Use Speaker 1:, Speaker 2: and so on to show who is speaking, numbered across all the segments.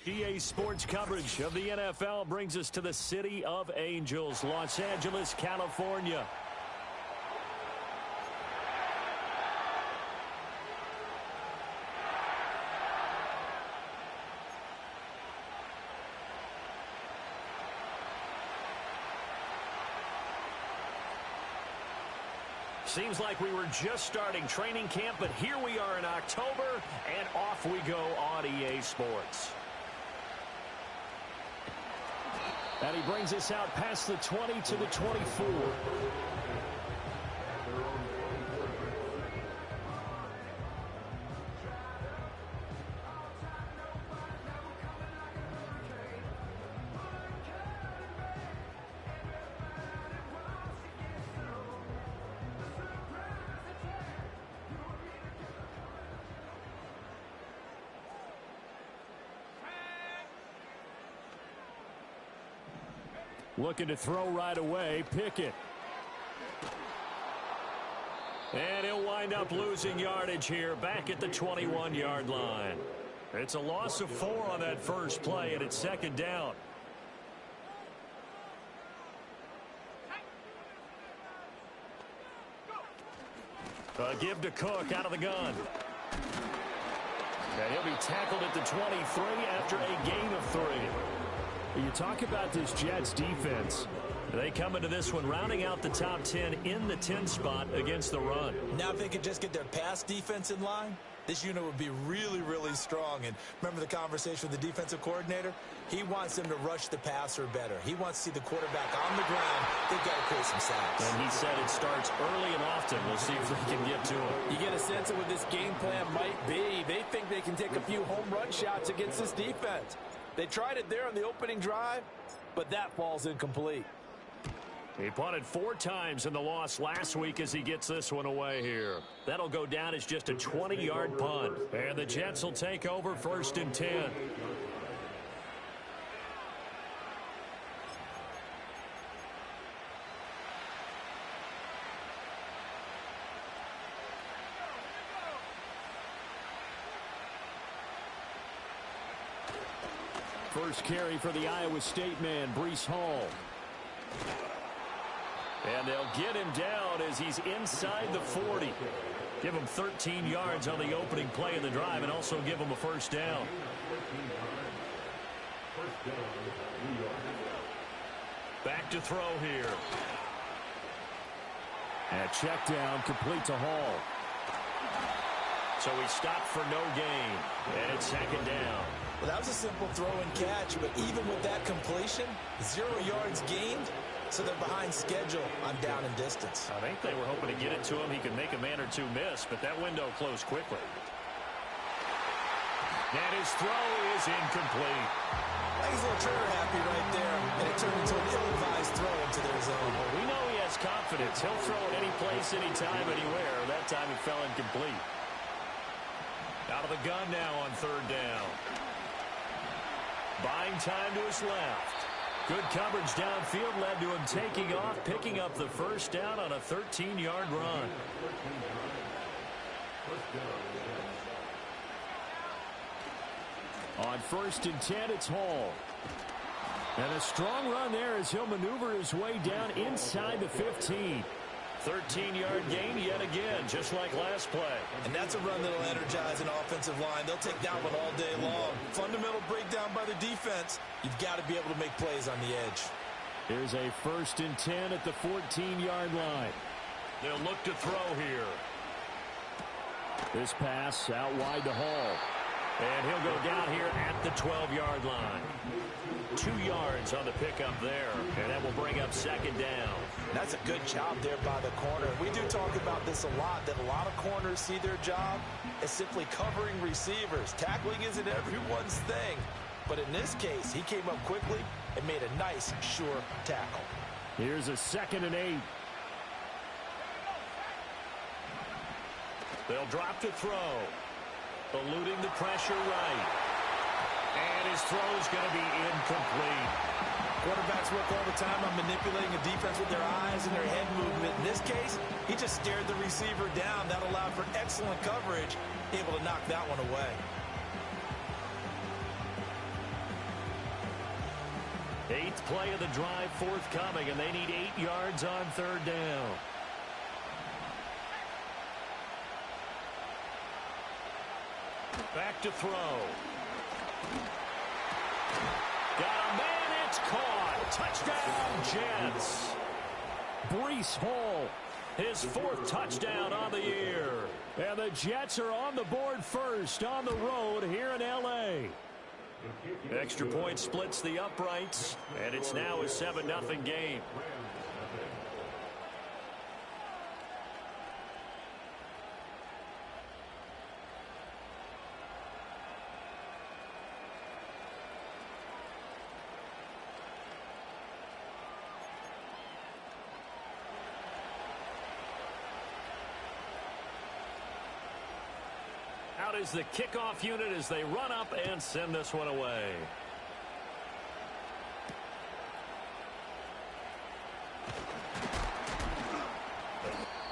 Speaker 1: EA Sports coverage of the NFL brings us to the City of Angels, Los Angeles, California. Seems like we were just starting training camp, but here we are in October, and off we go on EA Sports. And he brings us out past the 20 to the 24. Looking to throw right away, Pickett. And he'll wind up losing yardage here, back at the 21-yard line. It's a loss of 4 on that first play, and it's second down. A give to Cook out of the gun. And he'll be tackled at the 23 after a gain of 3. You talk about this Jets defense. They come into this one rounding out the top 10 in the 10 spot against the run.
Speaker 2: Now if they could just get their pass defense in line, this unit would be really, really strong. And remember the conversation with the defensive coordinator? He wants them to rush the passer better. He wants to see the quarterback on the ground. They've got to create some sacks.
Speaker 1: And he said it starts early and often. We'll see if they can get to it.
Speaker 3: You get a sense of what this game plan might be. They think they can take a few home run shots against this defense. They tried it there on the opening drive, but that falls incomplete.
Speaker 1: He punted 4 times in the loss last week as he gets this one away here. That'll go down as just a 20-yard punt. And the Jets will take over 1st and 10. First carry for the Iowa State man, Breece Hall. And they'll get him down as he's inside the 40. Give him 13 yards on the opening play of the drive and also give him a first down. Back to throw here. And check down, complete to Hall. So he stopped for no gain. And it's second down.
Speaker 2: Well, that was a simple throw and catch, but even with that completion, 0 yards gained, so they're behind schedule on down and distance.
Speaker 1: I think they were hoping to get it to him. He could make a man or two miss, but that window closed quickly. And his throw is incomplete.
Speaker 2: He's a little trigger happy right there, and it turned into an ill-advised throw into their zone.
Speaker 1: Well, we know he has confidence. He'll throw it any place, anytime, anywhere. That time it fell incomplete. Out of the gun now on 3rd down. Buying time to his left. Good coverage downfield led to him taking off, picking up the first down on a 13-yard run. On 1st and 10, it's Hall. And a strong run there as he'll maneuver his way down inside the 15. 13-yard gain yet again, just like last play.
Speaker 2: And that's a run that'll energize an offensive line. They'll take that one all day long. Fundamental breakdown by the defense. You've got to be able to make plays on the edge.
Speaker 1: Here's a 1st and 10 at the 14-yard line. They'll look to throw here. This pass out wide to Hall. And he'll go down here at the 12-yard line. 2 yards on the pickup there, and that will bring up second down.
Speaker 2: That's a good job there by the corner. We do talk about this a lot, that a lot of corners see their job as simply covering receivers. Tackling isn't everyone's thing. But in this case, he came up quickly and made a nice, sure tackle.
Speaker 1: Here's a 2nd and 8. They'll drop to throw. Eluding the pressure right. And his throw is going to be incomplete.
Speaker 2: Quarterbacks work all the time on manipulating a defense with their eyes and their head movement. In this case, he just stared the receiver down. That allowed for excellent coverage, able to knock that one away.
Speaker 1: 8th play of the drive forthcoming, and they need 8 yards on 3rd down. Back to throw. Got a man, it's caught. Touchdown, Jets. Breece Hall, his 4th touchdown on the year. And the Jets are on the board first on the road here in L.A. Extra point splits the uprights, and it's now a 7-0 game. Out is the kickoff unit as they run up and send this one away.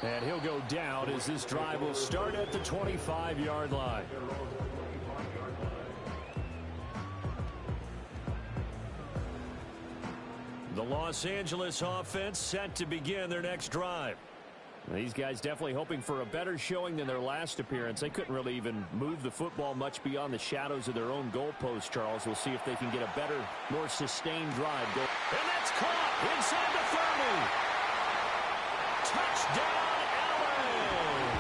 Speaker 1: And he'll go down as this drive will start at the 25-yard line. The Los Angeles offense set to begin their next drive. These guys definitely hoping for a better showing than their last appearance. They couldn't really even move the football much beyond the shadows of their own goalpost, Charles. We'll see if they can get a better, more sustained drive. And that's caught inside the 30. Touchdown, Allen!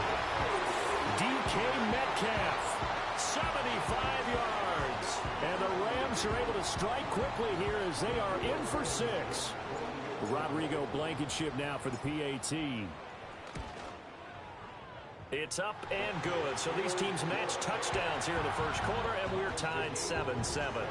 Speaker 1: DK Metcalf, 75 yards. And the Rams are able to strike quickly here as they are in for 6. Rodrigo Blankenship now for the PAT. It's up and good. So these teams match touchdowns here in the first quarter, and we're tied 7-7.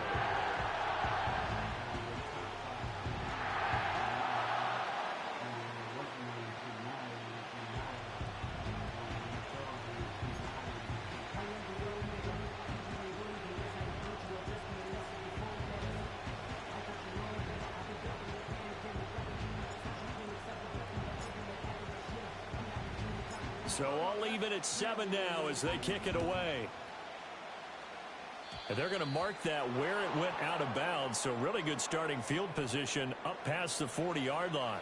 Speaker 1: So all even at 7 now as they kick it away. And they're going to mark that where it went out of bounds. So really good starting field position up past the 40-yard line.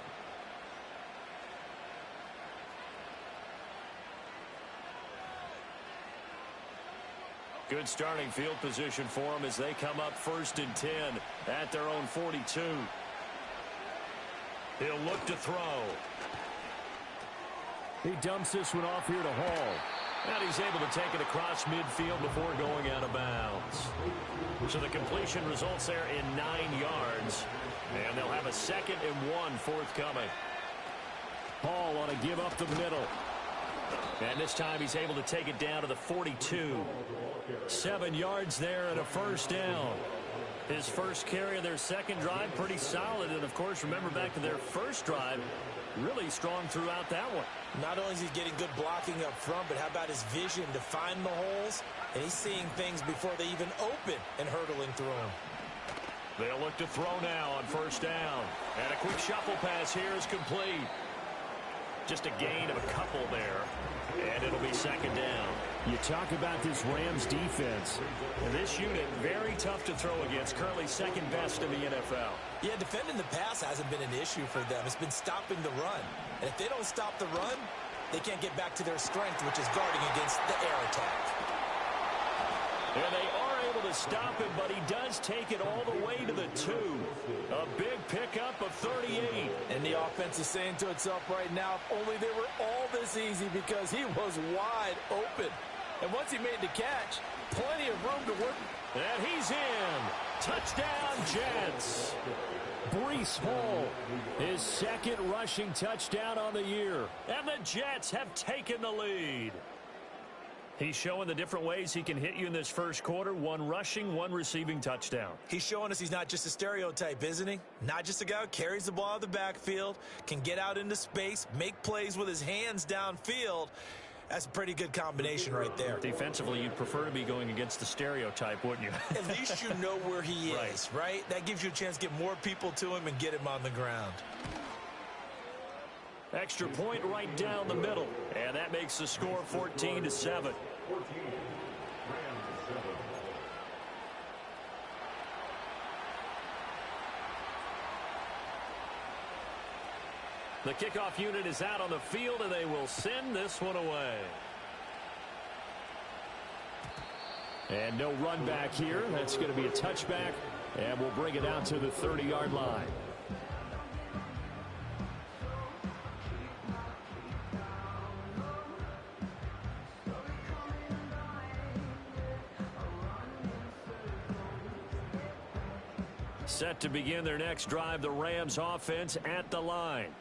Speaker 1: Good starting field position for them as they come up 1st and 10 at their own 42. He'll look to throw. He dumps this one off here to Hall. And he's able to take it across midfield before going out of bounds. So the completion results there in 9 yards. And they'll have a 2nd and 1 forthcoming. Hall on a give up the middle. And this time he's able to take it down to the 42. 7 yards there and a 1st down. His first carry of their second drive, pretty solid. And, of course, remember back to their first drive, really strong throughout that one.
Speaker 2: Not only is he getting good blocking up front, but how about his vision to find the holes? And he's seeing things before they even open and hurtling through them.
Speaker 1: They'll look to throw now on 1st down. And a quick shuffle pass here is complete. Just a gain of a couple there. And it'll be 2nd down. You talk about this Rams defense. And this unit, very tough to throw against. Currently 2nd best in the NFL.
Speaker 2: Yeah, defending the pass hasn't been an issue for them. It's been stopping the run. And if they don't stop the run, they can't get back to their strength, which is guarding against the air attack.
Speaker 1: And they are able to stop him, but he does take it all the way to the 2. A big pickup of 38.
Speaker 2: And the offense is saying to itself right now, if only they were all this easy, because he was wide open. And once he made the catch, plenty of room to work.
Speaker 1: And he's in. Touchdown, Jets. Breece Hall, his 2nd rushing touchdown on the year. And the Jets have taken the lead. He's showing the different ways he can hit you in this first quarter. 1 rushing, 1 receiving touchdown.
Speaker 2: He's showing us he's not just a stereotype, isn't he? Not just a guy who carries the ball out of the backfield, can get out into space, make plays with his hands downfield. That's a pretty good combination right there.
Speaker 1: Defensively, you'd prefer to be going against the stereotype, wouldn't you?
Speaker 2: At least you know where he is, right? That gives you a chance to get more people to him and get him on the ground.
Speaker 1: Extra point right down the middle. And that makes the score 14-7. The kickoff unit is out on the field, and they will send this one away. And no run back here. That's going to be a touchback, and we'll bring it out to the 30-yard line. Set to begin their next drive, the Rams offense at the line.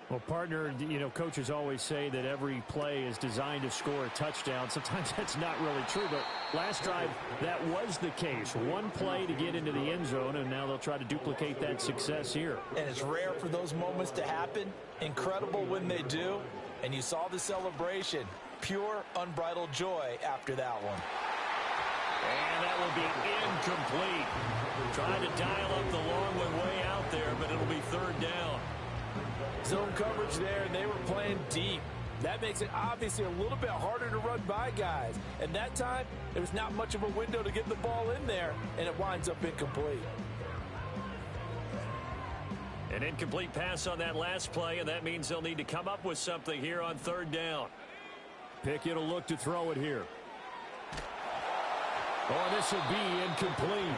Speaker 4: Well, partner, you know, coaches always say that every play is designed to score a touchdown. Sometimes that's not really true, but last drive, that was the case. One play to get into the end zone, and now they'll try to duplicate that success here.
Speaker 2: And it's rare for those moments to happen. Incredible when they do. And you saw the celebration. Pure, unbridled joy after that one.
Speaker 1: And that will be incomplete. Trying to dial up the long one way out there, but it'll be third down.
Speaker 3: Zone coverage there, and they were playing deep. That makes it obviously a little bit harder to run by guys. And that time, there was not much of a window to get the ball in there, and it winds up incomplete.
Speaker 1: An incomplete pass on that last play, and that means they'll need to come up with something here on third down.
Speaker 4: Pickett will look to throw it here.
Speaker 1: Oh, this will be incomplete.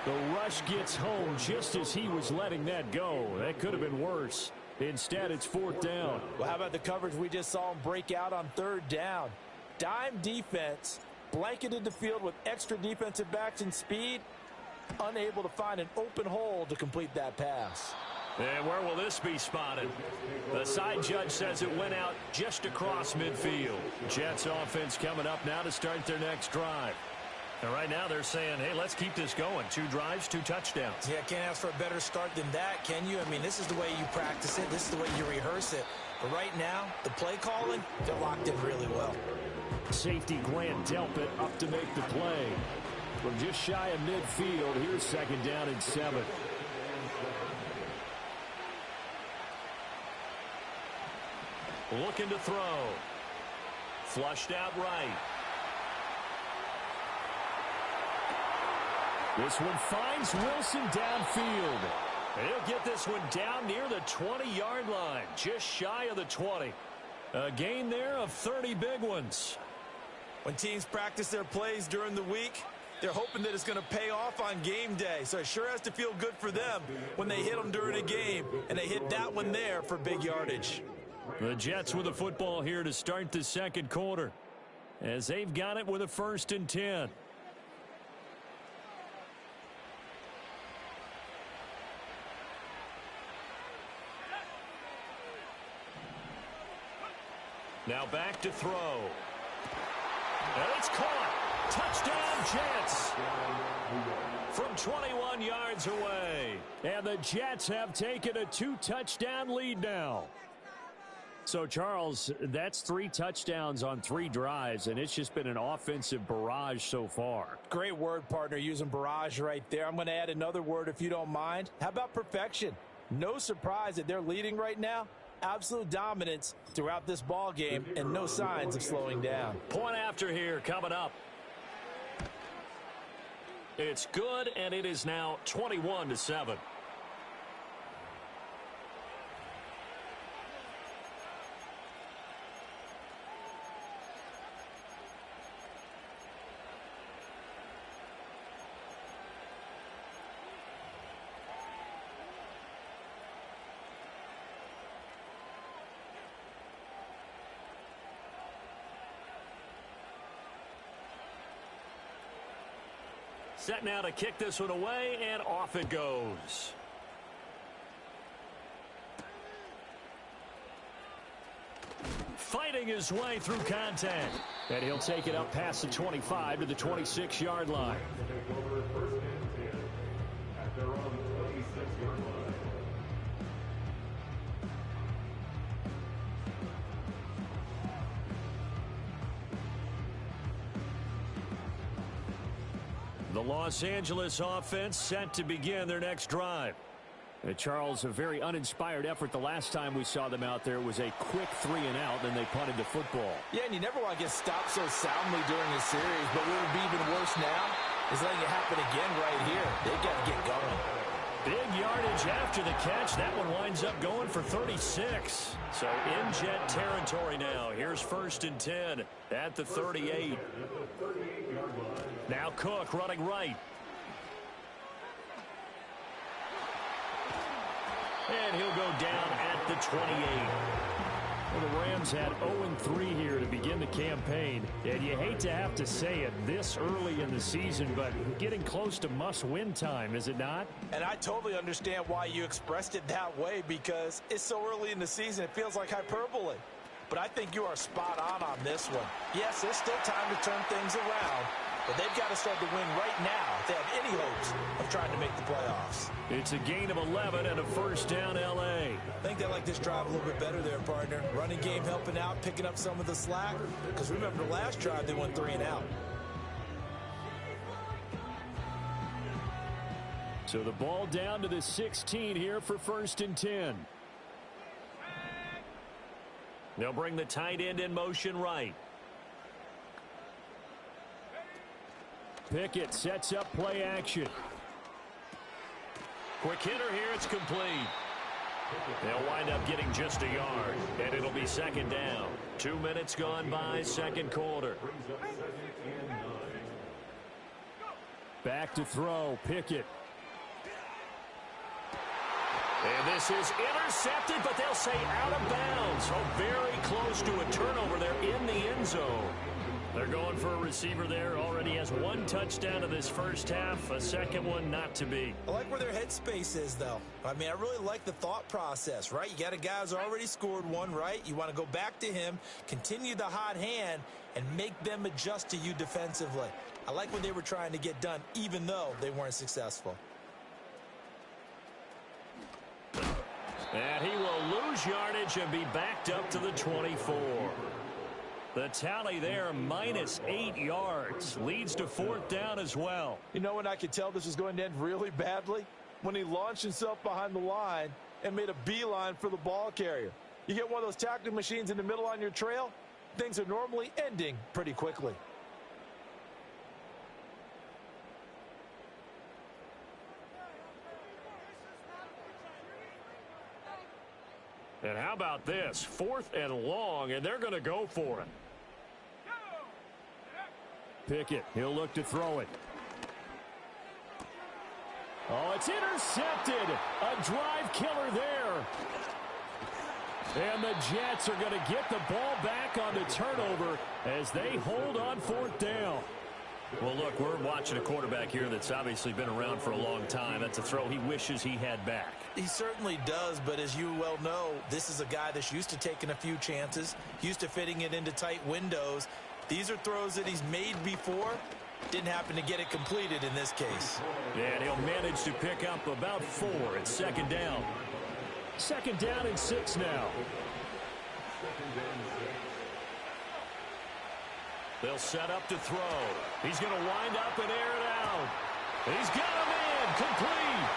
Speaker 4: The rush gets home just as he was letting that go. That could have been worse. Instead, it's fourth down.
Speaker 3: Well, how about the coverage we just saw him break out on third down? Dime defense, blanketed the field with extra defensive backs and speed, unable to find an open hole to complete that pass.
Speaker 1: And where will this be spotted? The side judge says it went out just across midfield. Jets offense coming up now to start their next drive. And right now they're saying, hey, let's keep this going. 2 drives, 2 touchdowns.
Speaker 2: Yeah, can't ask for a better start than that, can you? I mean, this is the way you practice it. This is the way you rehearse it. But right now, the play calling, they're locked in really well.
Speaker 4: Safety Grant Delpit up to make the play. From just shy of midfield, here's second down and 7.
Speaker 1: Looking to throw. Flushed out right.
Speaker 4: This one finds Wilson downfield.
Speaker 1: He'll get this one down near the 20-yard line, just shy of the 20. A gain there of 30 big ones.
Speaker 3: When teams practice their plays during the week, they're hoping that it's going to pay off on game day. So it sure has to feel good for them when they hit them during a game, and they hit that one there for big yardage.
Speaker 1: The Jets with the football here to start the second quarter, as they've got it with a 1st and 10. Now back to throw. And it's caught. Touchdown, Jets. From 21 yards away.
Speaker 4: And the Jets have taken a 2-touchdown lead now. So, Charles, that's 3 touchdowns on 3 drives, and it's just been an offensive barrage so far.
Speaker 3: Great word, partner, using barrage right there. I'm going to add another word if you don't mind. How about perfection? No surprise that they're leading right now. Absolute dominance throughout this ball game and no signs of slowing down.
Speaker 1: Point after here coming up. It's good, and it is now 21-7. Set now to kick this one away, and off it goes. Fighting his way through contact.
Speaker 4: And he'll take it up past the 25 to the 26-yard line.
Speaker 1: The Los Angeles offense set to begin their next drive.
Speaker 4: Charles, a very uninspired effort the last time we saw them out there. It was a quick 3-and-out, and they punted the football.
Speaker 3: Yeah, and you never want to get stopped so soundly during a series, but what would be even worse now is letting it happen again right here. They've got to get going.
Speaker 1: Big yardage after the catch. That one winds up going for 36. So in Jet territory now. Here's 1st and 10 at the 38. Now Cook running right. And he'll go down at the 28. Well, the Rams had 0-3 here to begin the campaign. And you hate to have to say it this early in the season, but getting close to must-win time, is it not?
Speaker 3: And I totally understand why you expressed it that way, because it's so early in the season, it feels like hyperbole. But I think you are spot on this one. Yes, there's still time to turn things around, but they've got to start to win right now if they have any hopes of trying to make the playoffs.
Speaker 1: It's a gain of 11 and a 1st down L.A.
Speaker 3: I think they like this drive a little bit better there, partner. Running game helping out, picking up some of the slack. Because remember, the last drive, they went 3 and out.
Speaker 1: So the ball down to the 16 here for 1st and 10. They'll bring the tight end in motion right. Pickett sets up play action. Quick hitter here, it's complete. They'll wind up getting just a yard, and it'll be 2nd down. 2 minutes gone by, 2nd quarter. Back to throw, Pickett. And this is intercepted, but they'll say out of bounds. So very close to a turnover there in the end zone. They're going for a receiver there. Already has 1 touchdown in this first half. A 2nd one not to be.
Speaker 3: I like where their headspace is, though. I mean, I really like the thought process, right? You got a guy who's already scored 1, right? You want to go back to him, continue the hot hand, and make them adjust to you defensively. I like what they were trying to get done, even though they weren't successful.
Speaker 1: And he will lose yardage and be backed up to the 24. The tally there, -8 yards. Leads to 4th down as well.
Speaker 3: You know when I could tell this was going to end really badly? When he launched himself behind the line and made a beeline for the ball carrier. You get one of those tackling machines in the middle on your trail, things are normally ending pretty quickly.
Speaker 1: And how about this? 4th and long, and they're going to go for it. Pickett, he'll look to throw it. Oh, it's intercepted. A drive killer there. And the Jets are going to get the ball back on the turnover as they hold on 4th down. Well, look, we're watching a quarterback here that's obviously been around for a long time. That's a throw he wishes he had back.
Speaker 3: He certainly does, but as you well know, this is a guy that's used to taking a few chances, used to fitting it into tight windows. These are throws that he's made before. Didn't happen to get it completed in this case.
Speaker 1: Yeah, and he'll manage to pick up about 4. It's 2nd down. 2nd down and 6 now. They'll set up to throw. He's going to wind up and air it out. He's got him in. Complete.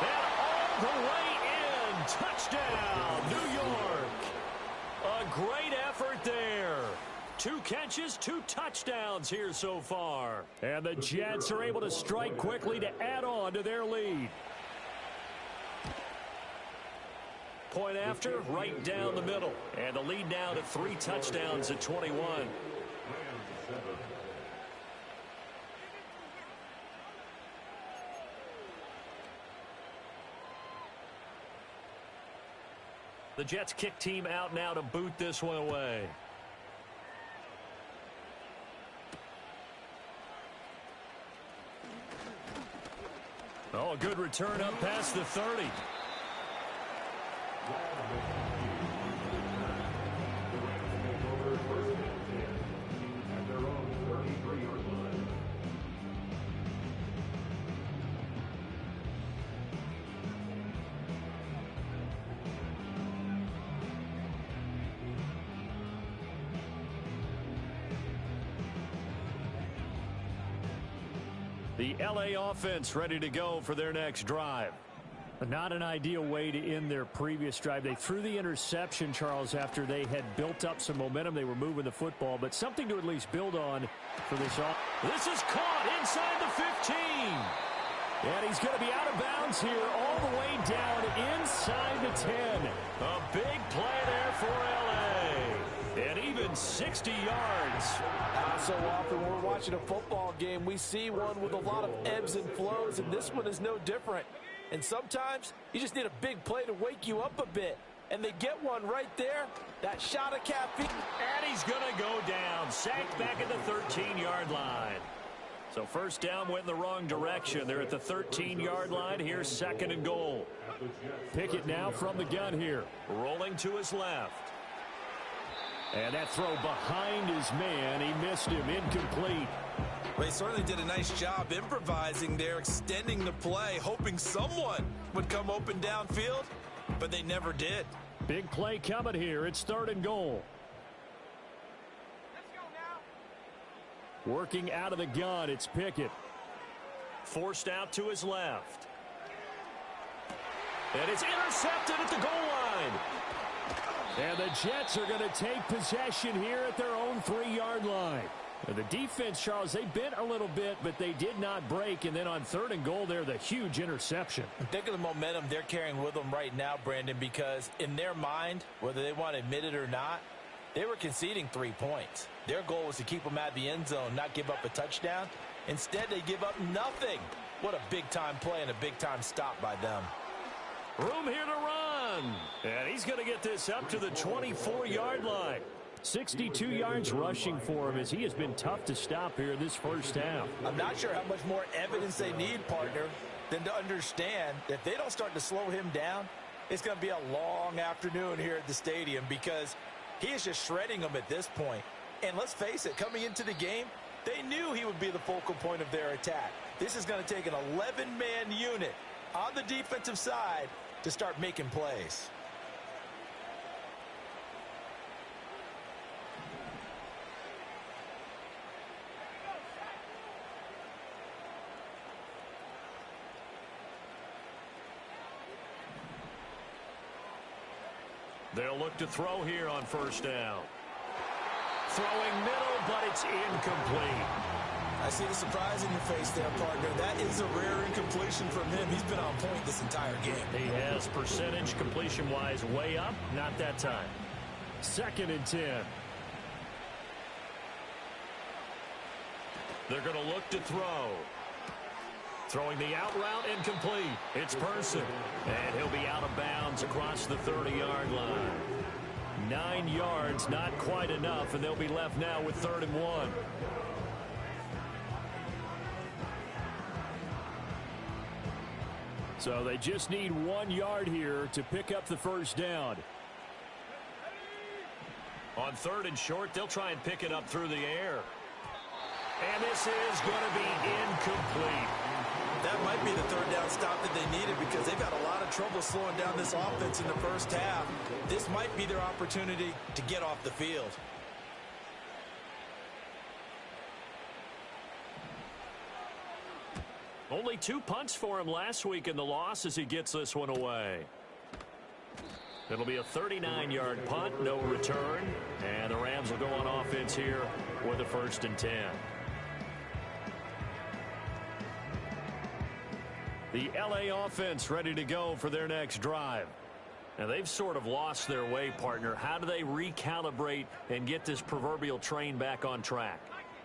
Speaker 1: And all the way in. Touchdown, New York. A great effort there. 2 catches, 2 touchdowns here so far. And the Jets are able to strike quickly to add on to their lead. Point after, right down the middle. And the lead now to 3 touchdowns at 21. The Jets kick team out now to boot this one away. Oh, a good return up past the 30. The LA offense ready to go for their next drive. Not an ideal way to end their previous drive. They threw the interception, Charles, after they had built up some momentum. They were moving the football, but something to at least build on for this. This is caught inside the 15. And he's going to be out of bounds here all the way down inside the 10. A big play there for L.A. And even 60 yards.
Speaker 3: So often when we're watching a football game, we see one with a lot of ebbs and flows, and this one is no different. And sometimes you just need a big play to wake you up a bit. And they get one right there. That shot of caffeine.
Speaker 1: And he's going to go down. Sacked back at the 13-yard line. So first down went in the wrong direction. They're at the 13-yard line. Here's second and goal. Pickett now from the gun here. Rolling to his left. And that throw behind his man. He missed him. Incomplete.
Speaker 2: They certainly did a nice job improvising there, extending the play, hoping someone would come open downfield, but they never did.
Speaker 1: Big play coming here. It's third and goal. Working out of the gun, it's Pickett. Forced out to his left. And it's intercepted at the goal line. And the Jets are going to take possession here at their own 3-yard line. The defense, Charles, they bent a little bit, but they did not break. And then on third and goal there, the huge interception.
Speaker 3: Think of the momentum they're carrying with them right now, Brandon, because in their mind, whether they want to admit it or not, they were conceding 3 points. Their goal was to keep them out of the end zone, not give up a touchdown. Instead, they give up nothing. What a big-time play and a big-time stop by them.
Speaker 1: Room here to run. And he's going to get this up to the 24-yard line. 62 yards rushing for him as he has been tough to stop here in this first half.
Speaker 3: I'm not sure how much more evidence they need, partner, than to understand that if they don't start to slow him down, it's going to be a long afternoon here at the stadium because he is just shredding them at this point. And let's face it, coming into the game, they knew he would be the focal point of their attack. This is going to take an 11-man unit on the defensive side to start making plays.
Speaker 1: They'll look to throw here on first down. Throwing middle, but it's incomplete.
Speaker 2: I see the surprise in your face there, partner. That is a rare incompletion from him. He's been on point this entire game.
Speaker 1: He has percentage completion-wise way up, not that time. Second and 10. They're going to look to throw. Throwing the out route incomplete. It's Person. And he'll be out of bounds across the 30-yard line. 9 yards, not quite enough, and they'll be left now with 3rd and 1. So they just need 1 yard here to pick up the first down. On 3rd and short, they'll try and pick it up through the air. And this is going to be incomplete.
Speaker 2: That might be the 3rd down stop that they needed because they've had a lot of trouble slowing down this offense in the first half. This might be their opportunity to get off the field.
Speaker 1: Only 2 punts for him last week in the loss as he gets this one away. It'll be a 39-yard punt, no return. And the Rams will go on offense here with a 1st and 10. The L.A. offense ready to go for their next drive. Now, they've sort of lost their way, partner. How do they recalibrate and get this proverbial train back on track?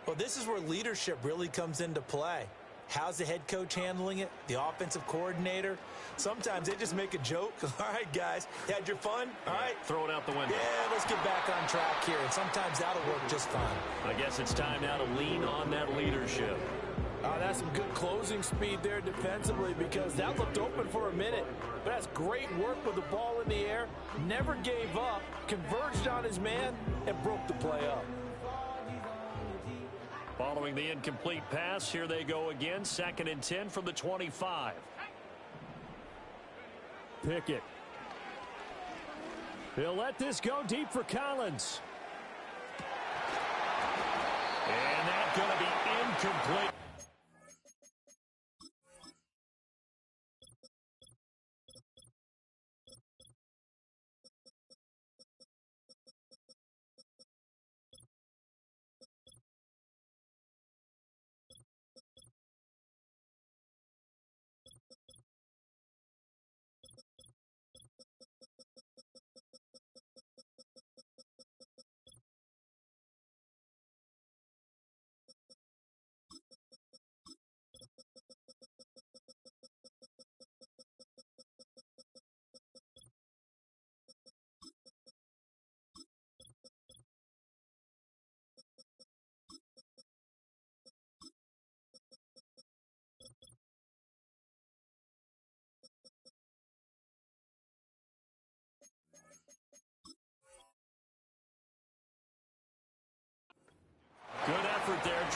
Speaker 3: Well, this is where leadership really comes into play. How's the head coach handling it? The offensive coordinator? Sometimes they just make a joke. All right, guys, you had your fun? All right.
Speaker 1: Throw it out the window.
Speaker 3: Yeah, let's get back on track here. And sometimes that'll work just fine.
Speaker 1: I guess it's time now to lean on that leadership.
Speaker 3: That's some good closing speed there defensively because that looked open for a minute. But that's great work with the ball in the air. Never gave up, converged on his man, and broke the play up.
Speaker 1: Following the incomplete pass, here they go again. 2nd and 10 from the 25. Pickett. He'll let this go deep for Collins. And that's going to be incomplete.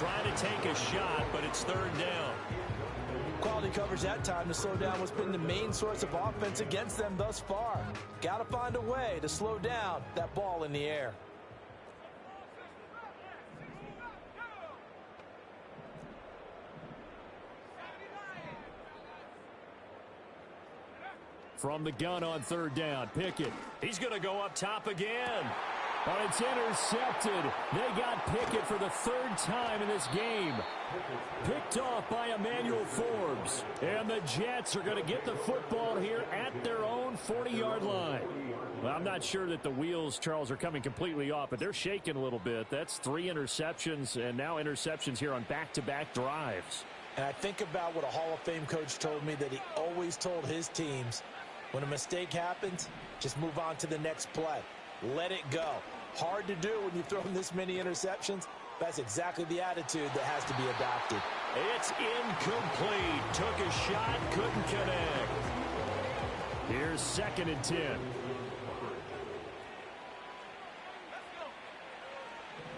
Speaker 1: trying to take a shot, but it's third down.
Speaker 3: Quality coverage that time to slow down what's been the main source of offense against them thus far. Got to find a way to slow down that ball in the air.
Speaker 4: From the gun on third down, Pickett.
Speaker 1: He's going to go up top again.
Speaker 4: But it's intercepted. They got Pickett for the third time in this game. Picked off by Emmanuel Forbes. And the Jets are going to get the football here at their own 40-yard line. Well, I'm not sure that the wheels, Charles, are coming completely off, but they're shaking a little bit. That's 3 interceptions, and now interceptions here on back-to-back drives.
Speaker 3: And I think about what a Hall of Fame coach told me that he always told his teams, when a mistake happens, just move on to the next play. Let it go. Hard to do when you've thrown this many interceptions. That's exactly the attitude that has to be adopted.
Speaker 1: It's incomplete. Took a shot, couldn't connect.
Speaker 4: Here's 2nd and 10.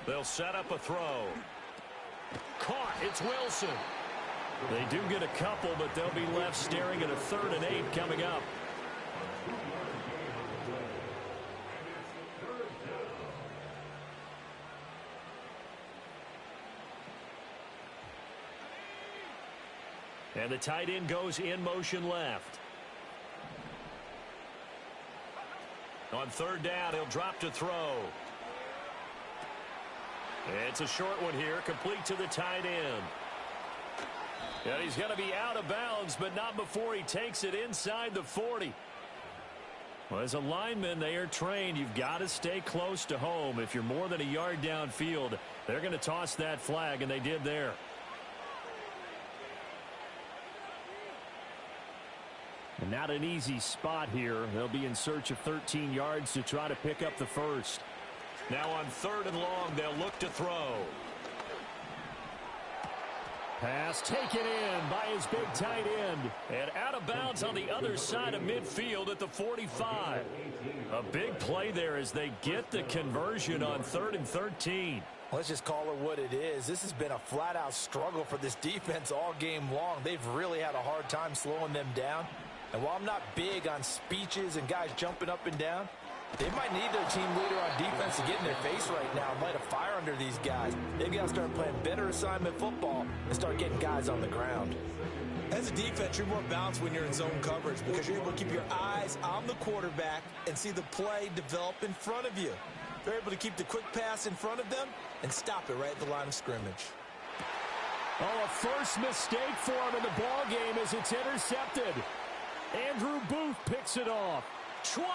Speaker 1: They'll set up a throw. Caught. It's Wilson. They do get a couple, but they'll be left staring at a 3rd and 8 coming up. And the tight end goes in motion left. On 3rd down, he'll drop to throw. It's a short one here, complete to the tight end. And he's going to be out of bounds, but not before he takes it inside the 40. Well, as a lineman, they are trained. You've got to stay close to home. If you're more than a yard downfield, they're going to toss that flag, and they did there.
Speaker 4: And not an easy spot here. They'll be in search of 13 yards to try to pick up the first.
Speaker 1: Now on 3rd and long, they'll look to throw.
Speaker 4: Pass taken in by his big tight end.
Speaker 1: And out of bounds on the other side of midfield at the 45. A big play there as they get the conversion on 3rd and 13.
Speaker 3: Let's just call it what it is. This has been a flat-out struggle for this defense all game long. They've really had a hard time slowing them down. And while I'm not big on speeches and guys jumping up and down, they might need their team leader on defense to get in their face right now and light a fire under these guys. They've got to start playing better assignment football and start getting guys on the ground. As a defense, you're more balanced when you're in zone coverage because you're able to keep your eyes on the quarterback and see the play develop in front of you. They're able to keep the quick pass in front of them and stop it right at the line of scrimmage.
Speaker 4: Oh, a first mistake for him in the ball game as it's intercepted. Andrew Booth picks it off.
Speaker 1: 20.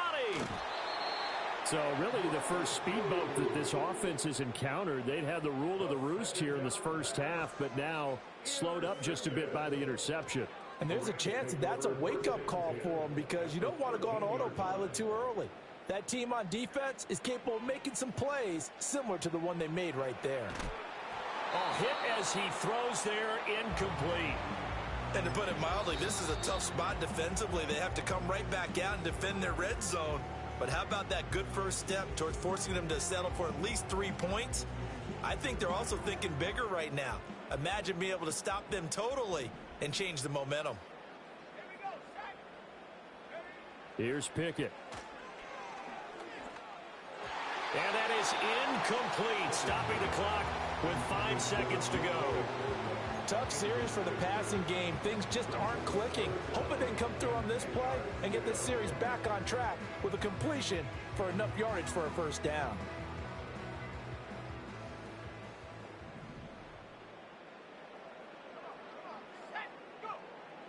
Speaker 4: So really the first speedboat that this offense has encountered. They'd had the rule of the roost here in this first half, but now slowed up just a bit by the interception.
Speaker 3: And there's a chance that that's a wake-up call for them because you don't want to go on autopilot too early. That team on defense is capable of making some plays similar to the one they made right there.
Speaker 1: A hit as he throws there, incomplete.
Speaker 2: And to put it mildly, this is a tough spot defensively. They have to come right back out and defend their red zone. But how about that good first step towards forcing them to settle for at least 3 points? I think they're also thinking bigger right now. Imagine being able to stop them totally and change the momentum.
Speaker 4: Here's Pickett.
Speaker 1: And that is incomplete, stopping the clock with 5 seconds to go.
Speaker 3: Tough series for the passing game. Things just aren't clicking. Hoping they can come through on this play and get this series back on track with a completion for enough yardage for a first down.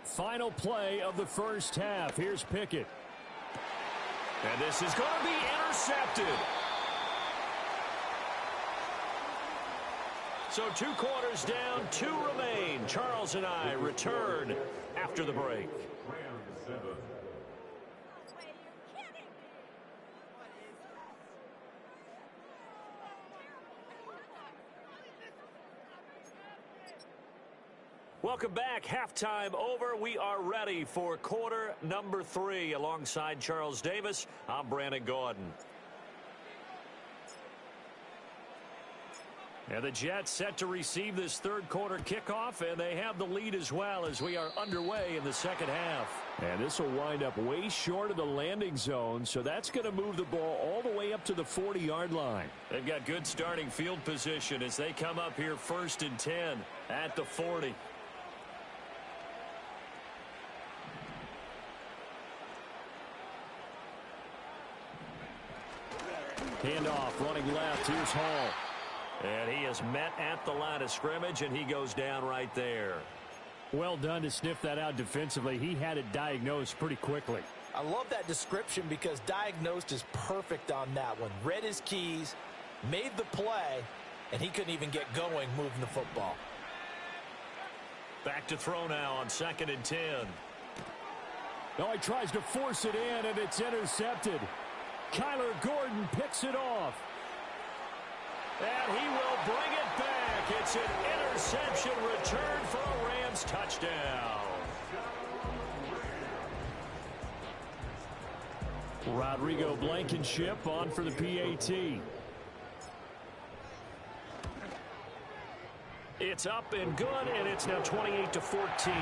Speaker 4: Final play of the first half. Here's Pickett.
Speaker 1: And this is going to be intercepted. So 2 quarters down, 2 remain. Charles and I return after the break. Welcome back. Halftime over. We are ready for quarter number 3. Alongside Charles Davis, I'm Brandon Gordon. And the Jets set to receive this third quarter kickoff, and they have the lead as well as we are underway in the second half.
Speaker 4: And this will wind up way short of the landing zone, so that's going to move the ball all the way up to the 40-yard line.
Speaker 1: They've got good starting field position as they come up here 1st and 10 at the 40.
Speaker 4: Handoff, running left. Here's Hall.
Speaker 1: And he is met at the line of scrimmage, and he goes down right there.
Speaker 4: Well done to sniff that out defensively. He had it diagnosed pretty quickly.
Speaker 3: I love that description because diagnosed is perfect on that one. Read his keys, made the play, and he couldn't even get going moving the football.
Speaker 1: Back to throw now on 2nd and 10.
Speaker 4: Oh, he tries to force it in, and it's intercepted. Kyler Gordon picks it off.
Speaker 1: And he will bring it back. It's an interception return for a Rams touchdown.
Speaker 4: Rodrigo Blankenship on for the PAT.
Speaker 1: It's up and good, and it's now 28-14.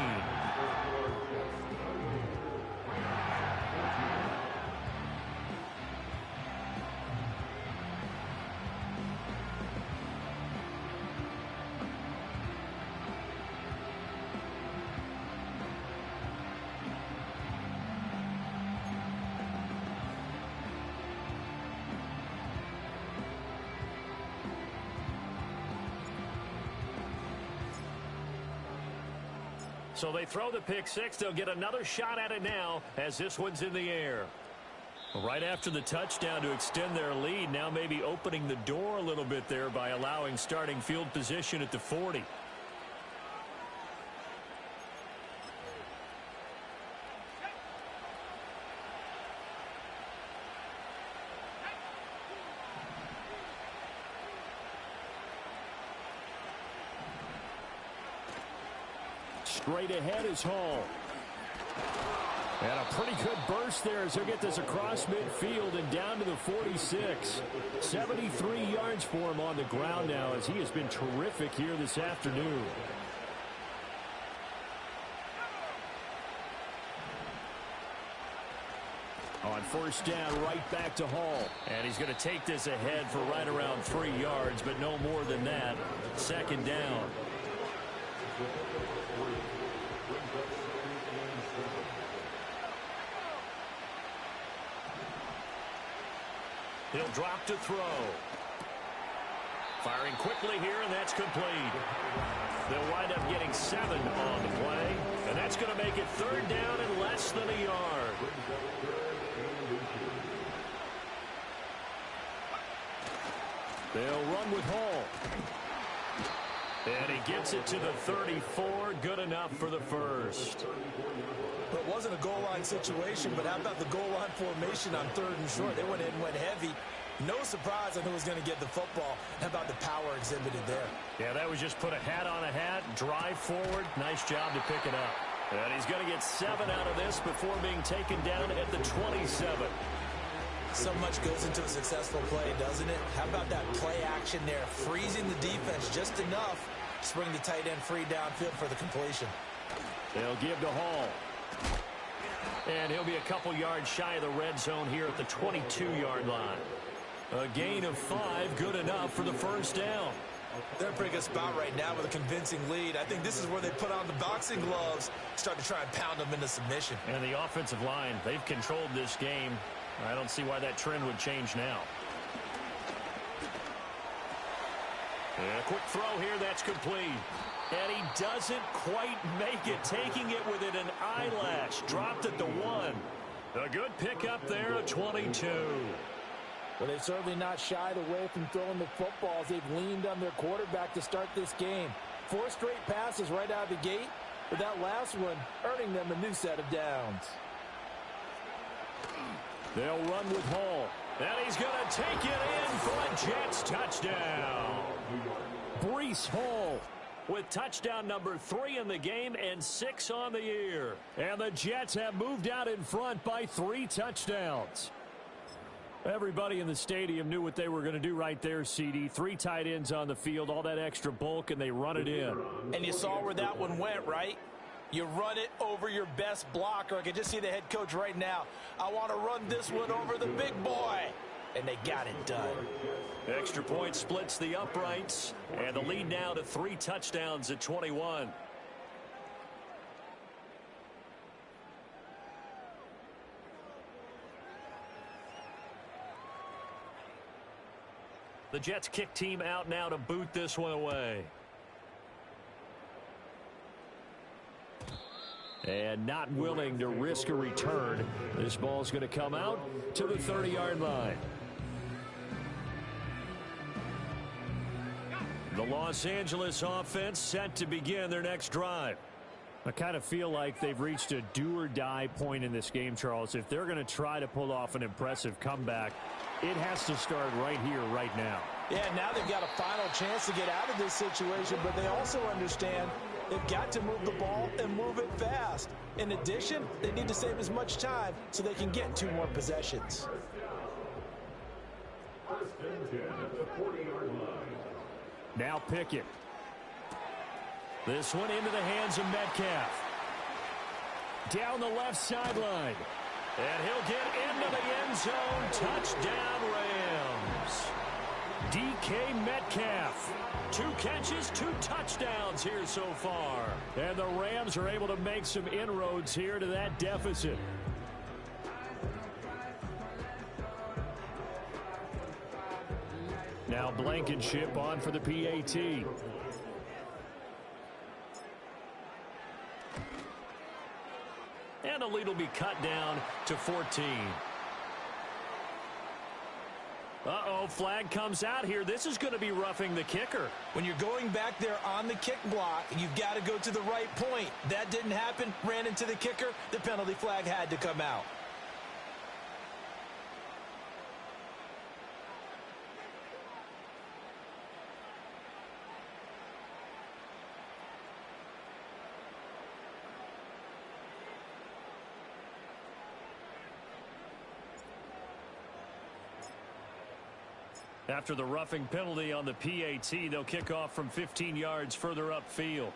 Speaker 1: So they throw the pick six. They'll get another shot at it now as this one's in the air. Right after the touchdown to extend their lead, now maybe opening the door a little bit there by allowing starting field position at the 40.
Speaker 4: Straight ahead is Hall. And a pretty good burst there as he'll get this across midfield and down to the 46. 73 yards for him on the ground now as he has been terrific here this afternoon. On 1st down, right back to Hall.
Speaker 1: And he's going to take this ahead for right around 3 yards, but no more than that. 2nd down. He'll drop to throw. Firing quickly here, and that's complete. They'll wind up getting 7 on the play, and that's going to make it 3rd down and less than a yard.
Speaker 4: They'll run with Hall.
Speaker 1: And he gets it to the 34. Good enough for the first.
Speaker 3: It wasn't a goal line situation, but how about the goal line formation on 3rd and short? They went in and went heavy. No surprise on who was going to get the football. How about the power exhibited there?
Speaker 1: Yeah, that was just put a hat on a hat, drive forward. Nice job to pick it up. And he's going to get 7 out of this before being taken down at the 27.
Speaker 3: So much goes into a successful play, doesn't it? How about that play action there? Freezing the defense just enough to bring the tight end free downfield for the completion.
Speaker 4: They'll give to Hall.
Speaker 1: And he'll be a couple yards shy of the red zone here at the 22-yard line. A gain of 5, good enough for the 1st down.
Speaker 3: They're in a pretty good spot right now with a convincing lead. I think this is where they put on the boxing gloves, start to try and pound them into submission.
Speaker 1: And the offensive line, they've controlled this game. I don't see why that trend would change now. And a quick throw here, that's complete. And he doesn't quite make it, taking it within an eyelash. Dropped at the 1. A good pickup there at 22.
Speaker 3: Well, they've certainly not shied away from throwing the footballs. They've leaned on their quarterback to start this game. 4 straight passes right out of the gate, with that last one earning them a new set of downs.
Speaker 4: They'll run with Hall.
Speaker 1: And he's going to take it in for a Jets touchdown.
Speaker 4: Breece Hall
Speaker 1: with touchdown number 3 in the game and 6 on the year.
Speaker 4: And the Jets have moved out in front by 3 touchdowns. Everybody in the stadium knew what they were going to do right there, CD. 3 tight ends on the field, all that extra bulk, and they run it in.
Speaker 3: And you saw where that one went, right? You run it over your best blocker. I can just see the head coach right now. I want to run this one over the big boy. And they got it done.
Speaker 1: Extra point splits the uprights. And the lead now to 3 touchdowns at 21. The Jets kick team out now to boot this one away. And not willing to risk a return. This ball's going to come out to the 30-yard line. The Los Angeles offense set to begin their next drive. I kind of feel like they've reached a do-or-die point in this game, Charles. If they're going to try to pull off an impressive comeback, it has to start right here, right now.
Speaker 3: Yeah, now they've got a final chance to get out of this situation, but they also understand they've got to move the ball and move it fast. In addition, they need to save as much time so they can get 2 more possessions.
Speaker 4: Now Pickett. This one into the hands of Metcalf. Down the left sideline.
Speaker 1: And he'll get into the end zone. Touchdown, Rams.
Speaker 4: DK Metcalf.
Speaker 1: 2 catches, 2 touchdowns here so far.
Speaker 4: And the Rams are able to make some inroads here to that deficit. Now Blankenship on for the PAT.
Speaker 1: And the lead will be cut down to 14. Uh-oh, flag comes out here. This is going to be roughing the kicker.
Speaker 3: When you're going back there on the kick block, you've got to go to the right point. That didn't happen, ran into the kicker. The penalty flag had to come out.
Speaker 1: After the roughing penalty on the PAT, they'll kick off from 15 yards further upfield.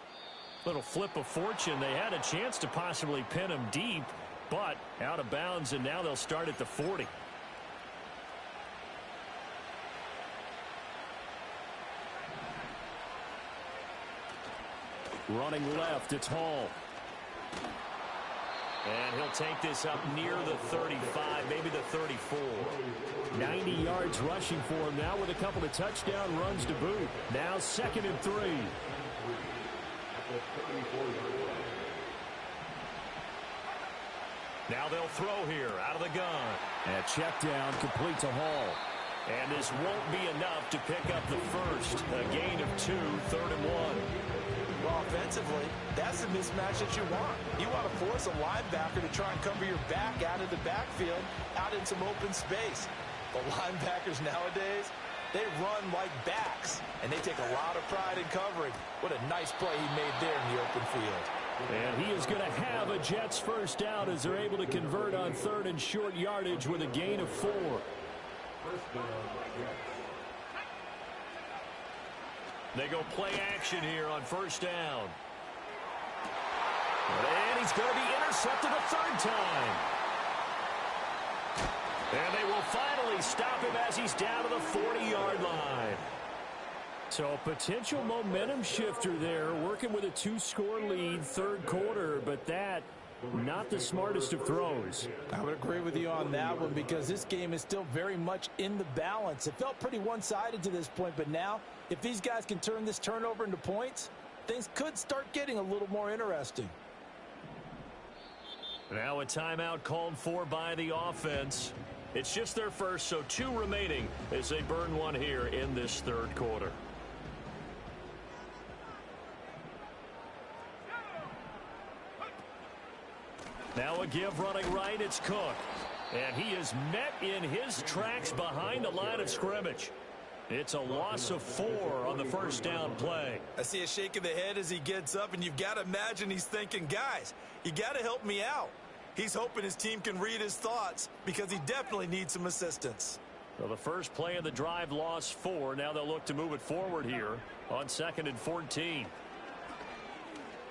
Speaker 1: Little flip of fortune. They had a chance to possibly pin him deep, but out of bounds, and now they'll start at the 40.
Speaker 4: Running left, it's Hall.
Speaker 1: And he'll take this up near the 35, maybe the 34.
Speaker 4: 90 yards rushing for him now with a couple of touchdown runs to boot. Now 2nd and 3.
Speaker 1: Now they'll throw here out of the gun.
Speaker 4: And check down complete to Hall.
Speaker 1: And this won't be enough to pick up the first. A gain of 2, 3rd and 1.
Speaker 3: Well, offensively, that's the mismatch that you want. You want to force a linebacker to try and cover your back out of the backfield, out in some open space. The linebackers nowadays, they run like backs, and they take a lot of pride in covering. What a nice play he made there in the open field.
Speaker 4: And he is going to have a Jets first down as they're able to convert on 3rd and short yardage with a gain of 4.
Speaker 1: They go play action here on 1st down. And he's going to be intercepted a 3rd time. And they will finally stop him as he's down to the 40-yard line.
Speaker 4: So a potential momentum shifter there, working with a 2-score lead, 3rd quarter, but that not the smartest of throws.
Speaker 3: I would agree with you on that one because this game is still very much in the balance. It felt pretty one-sided to this point, but now if these guys can turn this turnover into points, things could start getting a little more interesting.
Speaker 1: Now a timeout called for by the offense. It's just their first, so 2 remaining as they burn one here in this 3rd quarter. Now a give running right, it's Cook. And he is met in his tracks behind the line of scrimmage. It's a loss of 4 on the 1st down play.
Speaker 3: I see a shake of the head as he gets up, and you've got to imagine he's thinking, guys, you got to help me out.
Speaker 2: He's hoping his team can read his thoughts because he definitely needs some assistance.
Speaker 1: Well, the first play of the drive lost 4. Now they'll look to move it forward here on 2nd and 14.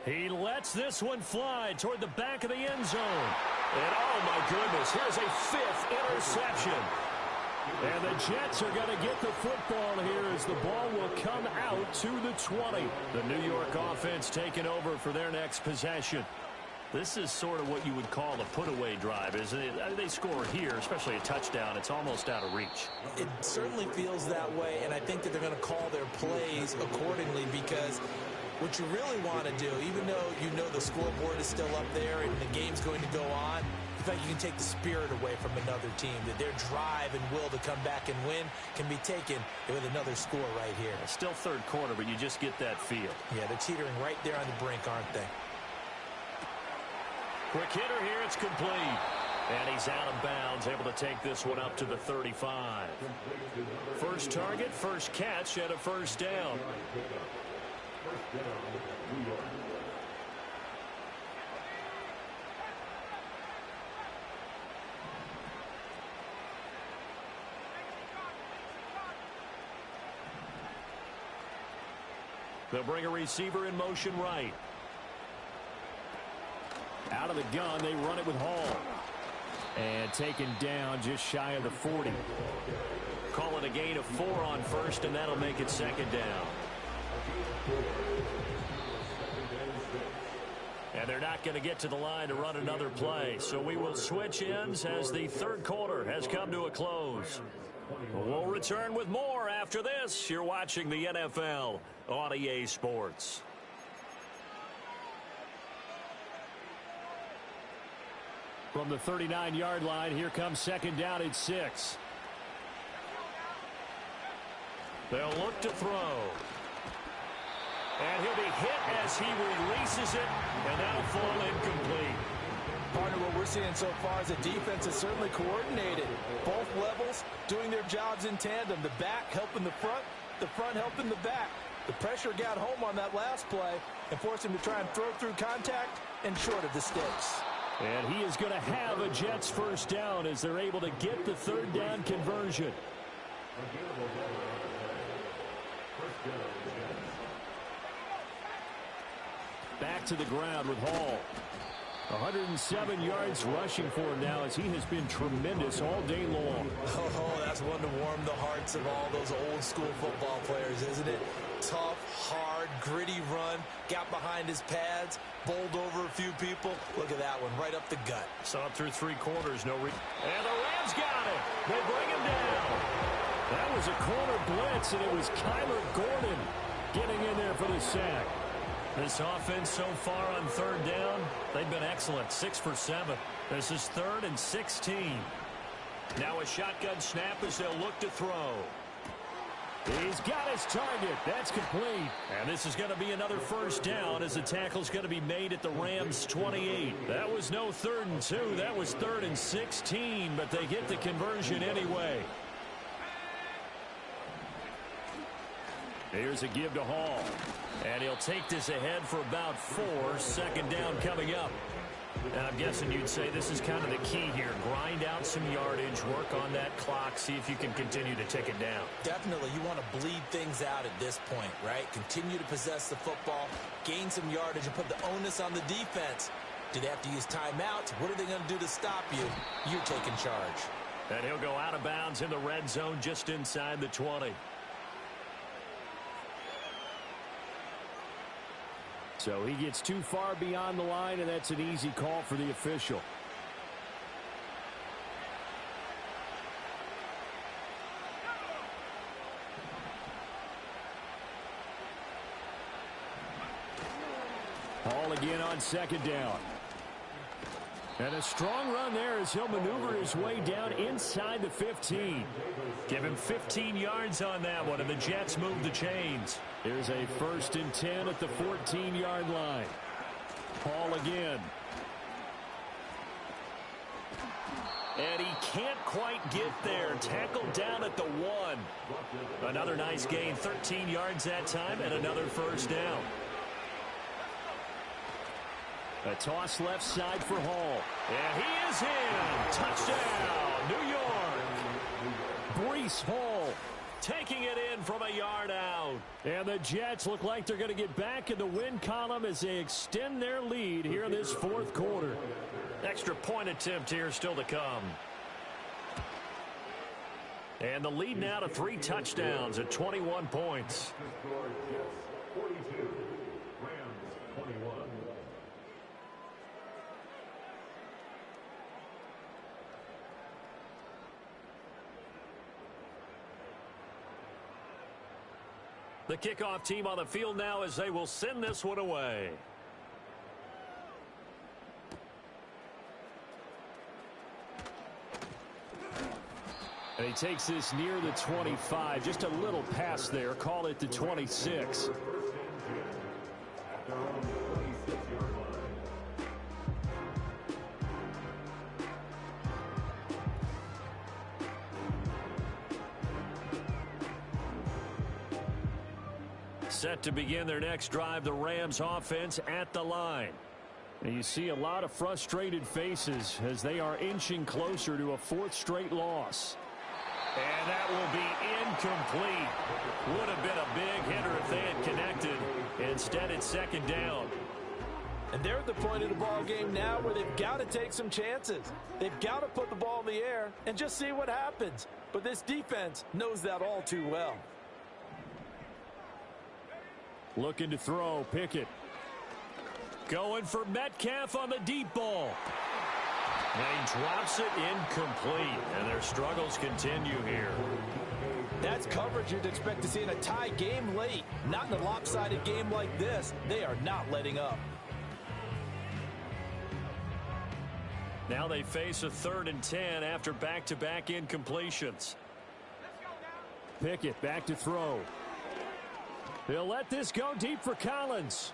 Speaker 1: He lets this one fly toward the back of the end zone. And, oh, my goodness, here's a 5th interception. And the Jets are going to get the football here as the ball will come out to the 20. The New York offense taking over for their next possession. This is sort of what you would call a put-away drive, isn't it? They score here, especially a touchdown. It's almost out of reach.
Speaker 3: It certainly feels that way, and I think that they're going to call their plays accordingly because what you really want to do, even though you know the scoreboard is still up there and the game's going to go on, in fact, you can take the spirit away from another team, that their drive and will to come back and win can be taken with another score right here.
Speaker 1: It's still third quarter, but you just get that feel.
Speaker 3: Yeah, they're teetering right there on the brink, aren't they?
Speaker 1: Quick hitter here, it's complete. And he's out of bounds, able to take this one up to the 35. First target, first catch, and a first down. They'll bring a receiver in motion right. Out of the gun, they run it with Hall. And taken down just shy of the 40. Call it a gain of 4 on first, and that'll make it second down. And they're not going to get to the line to run another play. So we will switch ends as the third quarter has come to a close. We'll return with more after this. You're watching the NFL on EA Sports. From the 39-yard line, here comes second down at 6. They'll look to throw. And he'll be hit as he releases it, and that'll fall incomplete.
Speaker 3: Part of what we're seeing so far is the defense is certainly coordinated. Both levels doing their jobs in tandem. The back helping the front helping the back. The pressure got home on that last play and forced him to try and throw through contact and short of the sticks.
Speaker 1: And he is going to have a Jets first down as they're able to get the third down conversion. Back to the ground with Hall. 107 yards rushing for him now as he has been tremendous all day long.
Speaker 3: Oh, that's one to warm the hearts of all those old school football players, isn't it? Tough, hard, gritty run, got behind his pads, bowled over a few people. Look at that one, right up the gut.
Speaker 1: So up through 3 quarters, and the Rams got it. They bring him down. That was a corner blitz, and it was Kyler Gordon getting in there for the sack. This offense so far on third down, they've been excellent, 6 for 7. This is 3rd and 16. Now a shotgun snap as they'll look to throw. He's got his target. That's complete. And this is going to be another first down as the tackle's going to be made at the Rams' 28. That was no 3rd and 2. That was 3rd and 16, but they get the conversion anyway. Here's a give to Hall. And he'll take this ahead for about 4. Second down coming up. And I'm guessing you'd say this is kind of the key here. Grind out some yardage, work on that clock, see if you can continue to take it down.
Speaker 3: Definitely, you want to bleed things out at this point, right? Continue to possess the football, gain some yardage, and put the onus on the defense. Do they have to use timeouts? What are they going to do to stop you? You're taking charge.
Speaker 1: And he'll go out of bounds in the red zone just inside the 20. So he gets too far beyond the line, and that's an easy call for the official. Hall again on second down. And a strong run there as he'll maneuver his way down inside the 15. Give him 15 yards on that one, and the Jets move the chains. Here's a 1st and 10 at the 14-yard line. Hall again. And he can't quite get there. Tackled down at the 1. Another nice gain, 13 yards that time, and another first down. A toss left side for Hall. And he is in. Touchdown, New York. Breece Hall taking it in from a yard out. And the Jets look like they're going to get back in the win column as they extend their lead here in this fourth quarter. Extra point attempt here still to come. And the lead now to 3 touchdowns at 21 points. The kickoff team on the field now as they will send this one away. And he takes this near the 25. Just a little pass there. Call it the 26. Set to begin their next drive, the Rams offense at the line. And you see a lot of frustrated faces as they are inching closer to a 4th straight loss. And that will be incomplete. Would have been a big hitter if they had connected. Instead, it's 2nd down.
Speaker 3: And they're at the point of the ball game now where they've got to take some chances. They've got to put the ball in the air and just see what happens. But this defense knows that all too well.
Speaker 1: Looking to throw, Pickett. Going for Metcalf on the deep ball. And he drops it incomplete, and their struggles continue here.
Speaker 3: That's coverage you'd expect to see in a tie game late. Not in a lopsided game like this. They are not letting up.
Speaker 1: Now they face a 3rd and 10 after back-to-back incompletions. Pickett back to throw. He'll let this go deep for Collins.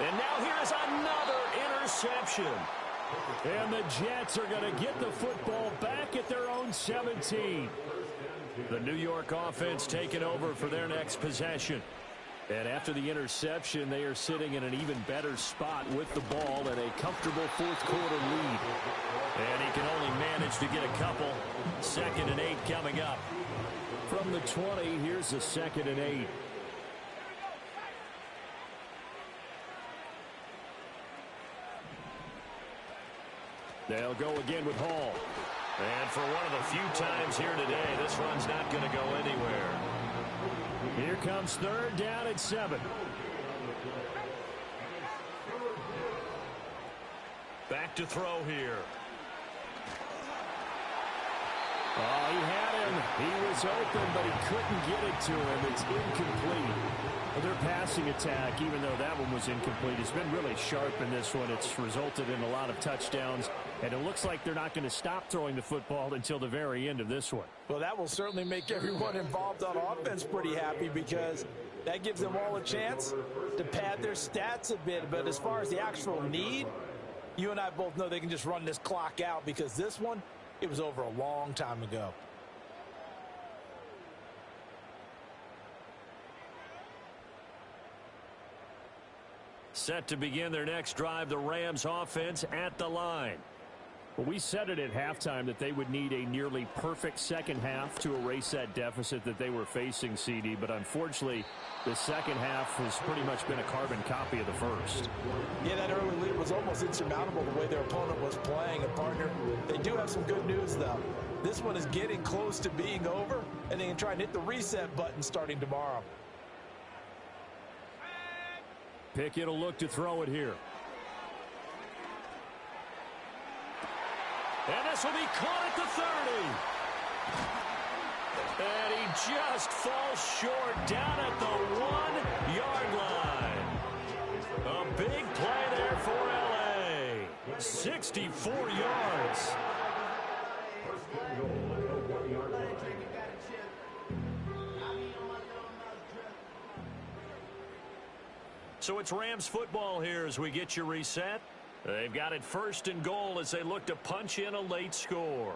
Speaker 1: And now here is another interception. And the Jets are going to get the football back at their own 17. The New York offense taking over for their next possession. And after the interception, they are sitting in an even better spot with the ball and a comfortable 4th quarter lead. And he can only manage to get a couple. 2nd and 8 coming up. From the 20, here's the 2nd and 8. They'll go again with Hall. And for one of the few times here today, this run's not going to go anywhere. Here comes 3rd down at 7. Back to throw here. Oh, he had him. He was open, but he couldn't get it to him. It's incomplete. Well, their passing attack, even though that one was incomplete, has been really sharp in this one. It's resulted in a lot of touchdowns, and it looks like they're not going to stop throwing the football until the very end of this one.
Speaker 3: Well, that will certainly make everyone involved on offense pretty happy because that gives them all a chance to pad their stats a bit. But as far as the actual need, you and I both know they can just run this clock out because this one, it was over a long time ago.
Speaker 1: Set to begin their next drive, the Rams offense at the line.
Speaker 4: Well, we said it at halftime that they would need a nearly perfect second half to erase that deficit that they were facing, CD. But unfortunately, the second half has pretty much been a carbon copy of the first.
Speaker 3: Yeah, that early lead was almost insurmountable the way their opponent was playing. And, partner, they do have some good news, though. This one is getting close to being over, and they can try and hit the reset button starting tomorrow.
Speaker 1: Pickett will look to throw it here. And this will be caught at the 30. And he just falls short down at the 1-yard line. A big play there for L.A. 64 yards. So it's Rams football here as we get you reset. They've got it 1st and goal as they look to punch in a late score.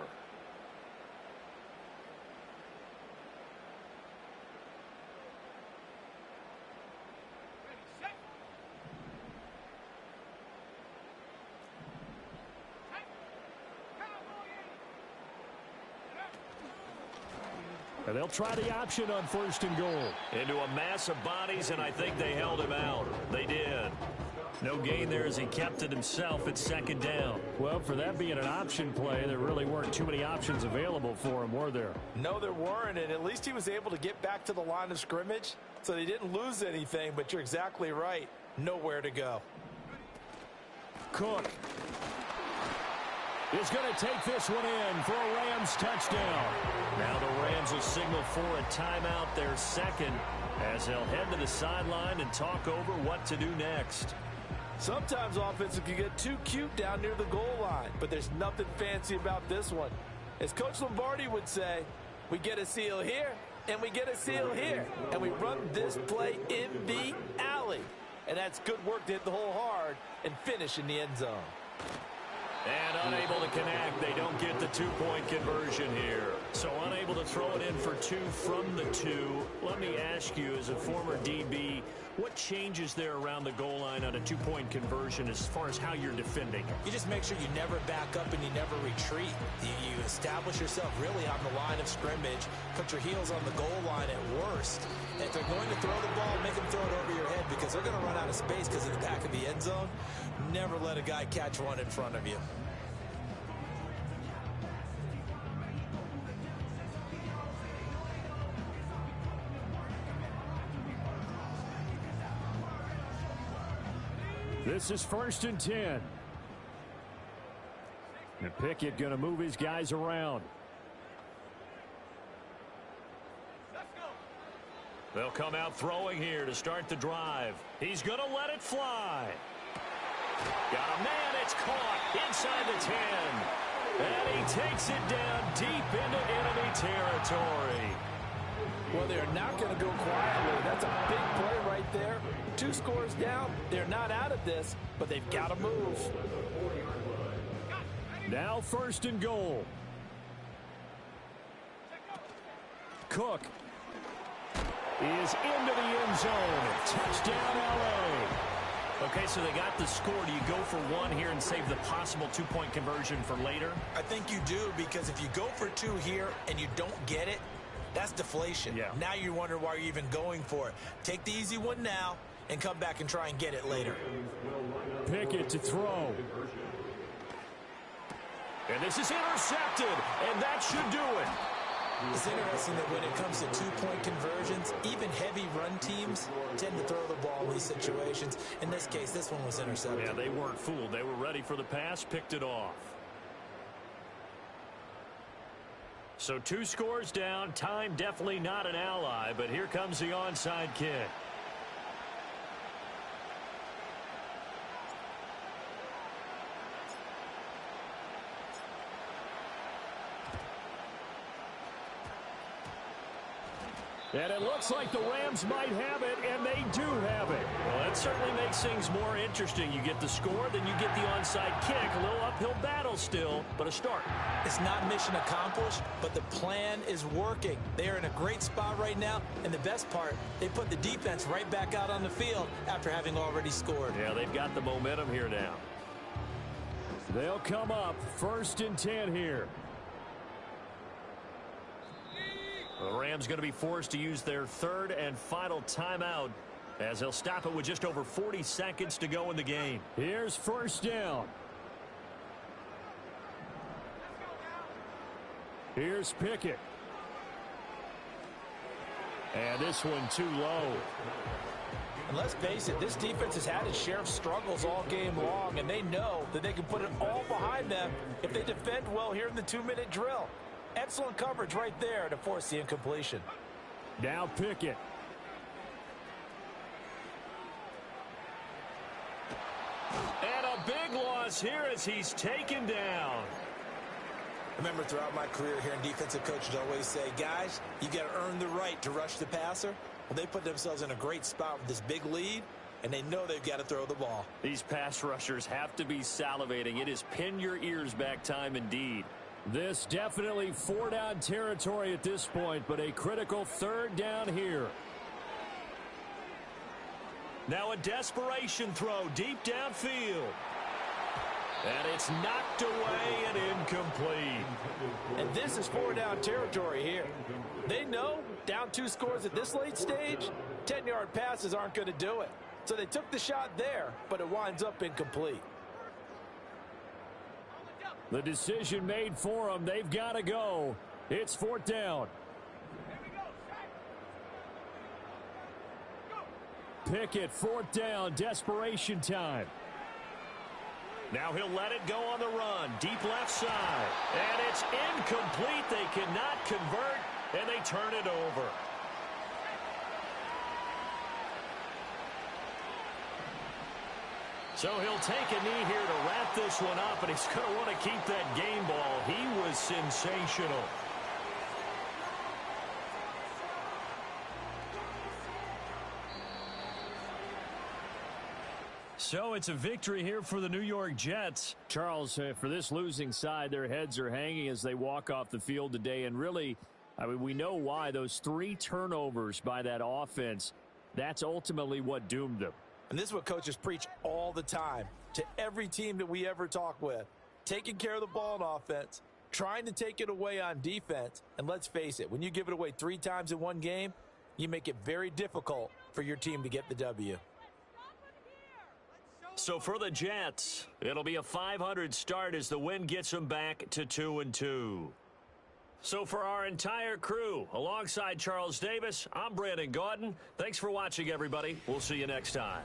Speaker 4: And they'll try the option on 1st and goal.
Speaker 1: Into a mass of bodies, and I think they held him out. They did. No gain there as he kept it himself at 2nd down.
Speaker 4: Well, for that being an option play, there really weren't too many options available for him, were there?
Speaker 3: No, there weren't, and at least he was able to get back to the line of scrimmage, so they didn't lose anything, but you're exactly right. Nowhere to go.
Speaker 4: Cook is going to take this one in for a Rams touchdown.
Speaker 1: Now the Rams will signal for a timeout, their second, as they'll head to the sideline and talk over what to do next.
Speaker 3: Sometimes offenses can get too cute down near the goal line, but there's nothing fancy about this one. As Coach Lombardi would say, we get a seal here, and we get a seal here, and we run this play in the alley. And that's good work to hit the hole hard and finish in the end zone.
Speaker 1: And unable to connect. They don't get the 2-point conversion here. So unable to throw it in for 2 from the 2. Let me ask you, as a former DB, what changes there around the goal line on a 2-point conversion as far as how you're defending?
Speaker 2: You just make sure you never back up and you never retreat. You establish yourself really on the line of scrimmage, put your heels on the goal line at worst. And if they're going to throw the ball, make them throw it over your head because they're going to run out of space because of the back of the end zone. Never let a guy catch one in front of you.
Speaker 4: This is 1st and 10. And Pickett going to move his guys around.
Speaker 1: They'll come out throwing here to start the drive. He's going to let it fly. Got a man. It's caught inside the 10. And he takes it down deep into enemy territory.
Speaker 3: Well, they're not going to go quietly. That's a big play right there. 2 scores down. They're not out of this, but they've got to move.
Speaker 4: Now 1st and goal. Cook is into the end zone. Touchdown, L.A.
Speaker 1: Okay, so they got the score. Do you go for 1 here and save the possible 2-point conversion for later?
Speaker 2: I think you do, because if you go for 2 here and you don't get it, that's deflation.
Speaker 4: Yeah.
Speaker 2: Now you wonder why you're even going for it. Take the easy one now and come back and try and get it later.
Speaker 4: Pickett to throw.
Speaker 1: And this is intercepted, and that should do it.
Speaker 2: It's interesting that when it comes to 2-point conversions, even heavy run teams tend to throw the ball in these situations. In this case, this one was intercepted.
Speaker 1: Yeah, they weren't fooled. They were ready for the pass, picked it off. So 2 scores down. Time definitely not an ally, but here comes the onside kick.
Speaker 4: And it looks like the Rams might have it, and they do have it.
Speaker 1: Well, that certainly makes things more interesting. You get the score, then you get the onside kick. A little uphill battle still, but a start.
Speaker 2: It's not mission accomplished, but the plan is working. They are in a great spot right now, and the best part, they put the defense right back out on the field after having already scored.
Speaker 1: Yeah, they've got the momentum here now.
Speaker 4: They'll come up 1st and 10 here.
Speaker 1: The Rams going to be forced to use their 3rd and final timeout as they'll stop it with just over 40 seconds to go in the game.
Speaker 4: Here's 1st down. Here's Pickett. And this one too low.
Speaker 3: And let's face it, this defense has had its share of struggles all game long, and they know that they can put it all behind them if they defend well here in the 2-minute drill. Excellent coverage right there to force the incompletion.
Speaker 4: Now Pickett.
Speaker 1: And a big loss here as he's taken down.
Speaker 2: Remember, throughout my career here in defensive coaches always say, guys, you got to earn the right to rush the passer. Well, they put themselves in a great spot with this big lead, and they know they've got to throw the ball.
Speaker 1: These pass rushers have to be salivating. It is pin your ears back time indeed.
Speaker 4: This definitely 4-down territory at this point, but a critical 3rd down here.
Speaker 1: Now a desperation throw deep downfield. And it's knocked away and incomplete.
Speaker 3: And this is 4-down territory here. They know down 2 scores at this late stage, 10-yard passes aren't going to do it. So they took the shot there, but it winds up incomplete.
Speaker 4: The decision made for them. They've got to go. It's 4th down. Pickett, 4th down, desperation time.
Speaker 1: Now he'll let it go on the run, deep left side. And it's incomplete. They cannot convert, and they turn it over. So he'll take a knee here to wrap this one up, and he's going to want to keep that game ball. He was sensational. So it's a victory here for the New York Jets.
Speaker 4: Charles, for this losing side, their heads are hanging as they walk off the field today. And really, I mean, we know why. Those 3 turnovers by that offense, that's ultimately what doomed them.
Speaker 3: And this is what coaches preach all the time to every team that we ever talk with. Taking care of the ball on offense, trying to take it away on defense. And let's face it, when you give it away 3 times in one game, you make it very difficult for your team to get the W.
Speaker 1: So for the Jets, it'll be a 500 start as the win gets them back to 2-2. So for our entire crew, alongside Charles Davis, I'm Brandon Gaudin. Thanks for watching, everybody. We'll see you next time.